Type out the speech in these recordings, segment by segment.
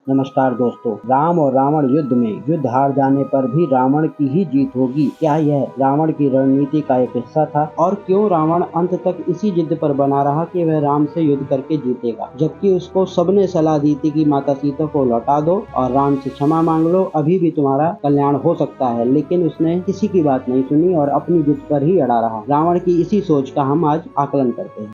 नमस्कार दोस्तों, राम और रावण युद्ध में युद्ध हार जाने पर भी रावण की ही जीत होगी। क्या यह रावण की रणनीति का एक हिस्सा था? और क्यों रावण अंत तक इसी जिद पर बना रहा कि वह राम से युद्ध करके जीतेगा, जबकि उसको सबने सलाह दी थी कि माता सीता को लौटा दो और राम से क्षमा मांग लो, अभी भी तुम्हारा कल्याण हो सकता है। लेकिन उसने किसी की बात नहीं सुनी और अपनी जिद पर ही अड़ा रहा। रावण की इसी सोच का हम आज आकलन करते हैं।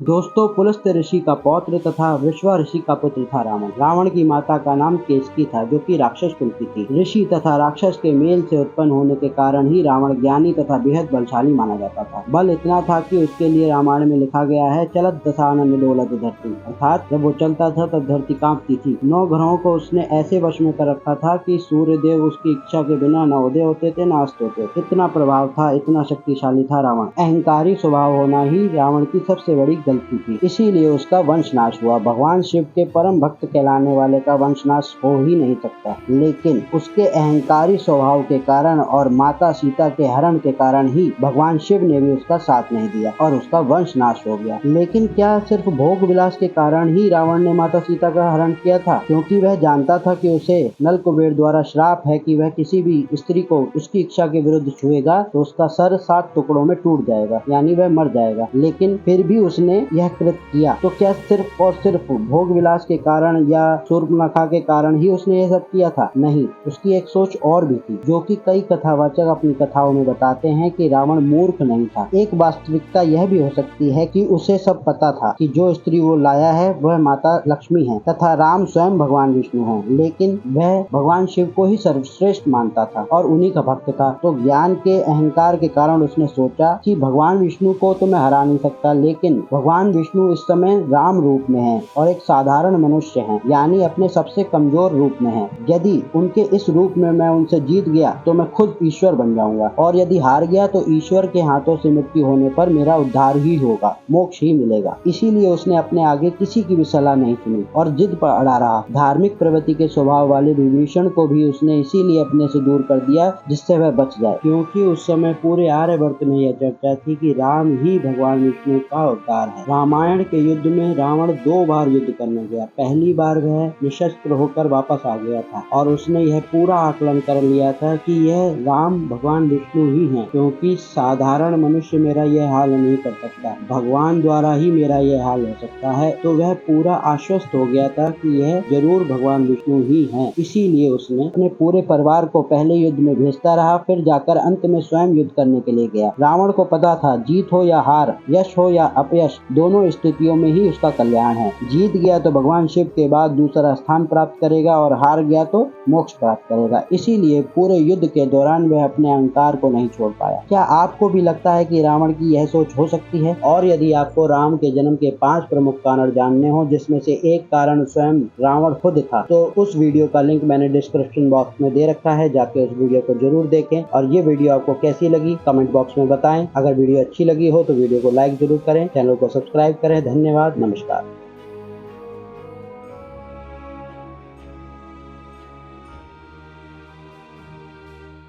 दोस्तों, पुलस्त्य ऋषि का पौत्र तथा विश्वा ऋषि का पुत्र था रावण। रावण की माता का नाम केसकी था, जो कि राक्षस कुल की थी। ऋषि तथा राक्षस के मेल से उत्पन्न होने के कारण ही रावण ज्ञानी तथा बेहद बलशाली माना जाता था। बल इतना था कि उसके लिए रामायण में लिखा गया है, चलत दशानन डोलत धरती, अर्थात जब वो चलता था तब धरती कांपती थी। 9 ग्रहों को उसने ऐसे वश में कर रखा था कि सूर्य देव उसकी इच्छा के बिना न उदय होते थे न अस्त होते। इतना प्रभाव था, इतना शक्तिशाली था रावण। अहंकारी स्वभाव होना ही रावण की सबसे बड़ी गलती थी, इसीलिए उसका वंशनाश हुआ। भगवान शिव के परम भक्त कहलाने वाले का वंशनाश हो ही नहीं सकता, लेकिन उसके अहंकारी स्वभाव के कारण और माता सीता के हरण के कारण ही भगवान शिव ने भी उसका साथ नहीं दिया और उसका वंशनाश हो गया। लेकिन क्या सिर्फ भोग विलास के कारण ही रावण ने माता सीता का हरण किया था? क्योंकि वह जानता था कि उसे नल कुबेर द्वारा श्राप है कि वह किसी भी स्त्री को उसकी इच्छा के विरुद्ध छुएगा तो उसका सर 7 टुकड़ों में टूट जाएगा, यानी वह मर जाएगा। लेकिन फिर भी उसने यह कृत किया। तो क्या सिर्फ और सिर्फ भोग विलास के कारण या शूर्पणखा के कारण ही उसने यह सब किया था? नहीं, उसकी एक सोच और भी थी, जो कि कई कथावाचक अपनी कथाओं में बताते हैं कि रावण मूर्ख नहीं था। एक वास्तविकता यह भी हो सकती है कि उसे सब पता था कि जो स्त्री वो लाया है वह माता लक्ष्मी है तथा राम स्वयं भगवान विष्णु है, लेकिन वह भगवान शिव को ही सर्वश्रेष्ठ मानता था और उन्हीं का भक्त था। तो ज्ञान के अहंकार के कारण उसने सोचा कि भगवान विष्णु को तो मैं हरा नहीं सकता, लेकिन भगवान विष्णु इस समय राम रूप में हैं और एक साधारण मनुष्य हैं, यानी अपने सबसे कमजोर रूप में हैं। यदि उनके इस रूप में मैं उनसे जीत गया तो मैं खुद ईश्वर बन जाऊंगा, और यदि हार गया तो ईश्वर के हाथों से मृत्यु होने पर मेरा उद्धार ही होगा, मोक्ष ही मिलेगा। इसीलिए उसने अपने आगे किसी की भी सलाह नहीं सुनी और जिद पर अड़ा रहा। धार्मिक प्रवृत्ति के स्वभाव वाले विभीषण को भी उसने इसीलिए अपने से दूर कर दिया, जिससे वह बच जाए, क्योंकि उस समय पूरे आर्यवर्त में यह चर्चा थी कि राम ही भगवान विष्णु का अवतार है। रामायण के युद्ध में रावण 2 बार युद्ध करने गया। पहली बार वह निशस्त्र होकर वापस आ गया था और उसने यह पूरा आकलन कर लिया था कि यह राम भगवान विष्णु ही हैं, क्योंकि साधारण मनुष्य मेरा यह हाल नहीं कर सकता, भगवान द्वारा ही मेरा यह हाल हो सकता है। तो वह पूरा आश्वस्त हो गया था कि यह जरूर भगवान विष्णु ही हैं। इसीलिए उसने अपने पूरे परिवार को पहले युद्ध में भेजता रहा, फिर जाकर अंत में स्वयं युद्ध करने के लिए गया। रावण को पता था, जीत हो या हार, यश हो या अपयश, दोनों स्थितियों में ही उसका कल्याण है। जीत गया तो भगवान शिव के बाद दूसरा स्थान प्राप्त करेगा और हार गया तो मोक्ष प्राप्त करेगा। इसीलिए पूरे युद्ध के दौरान वह अपने अहंकार को नहीं छोड़ पाया। क्या आपको भी लगता है कि रावण की यह सोच हो सकती है? और यदि आपको राम के जन्म के 5 प्रमुख कारण जानने हो, जिसमें से एक कारण स्वयं रावण खुद था, तो उस वीडियो का लिंक मैंने डिस्क्रिप्शन बॉक्स में दे रखा है, जाके उस वीडियो को जरूर देखें। और ये वीडियो आपको कैसी लगी कमेंट बॉक्स में बताएं। अगर वीडियो अच्छी लगी हो तो वीडियो को लाइक जरूर करें, चैनल को सब्सक्राइब करें। धन्यवाद, नमस्कार।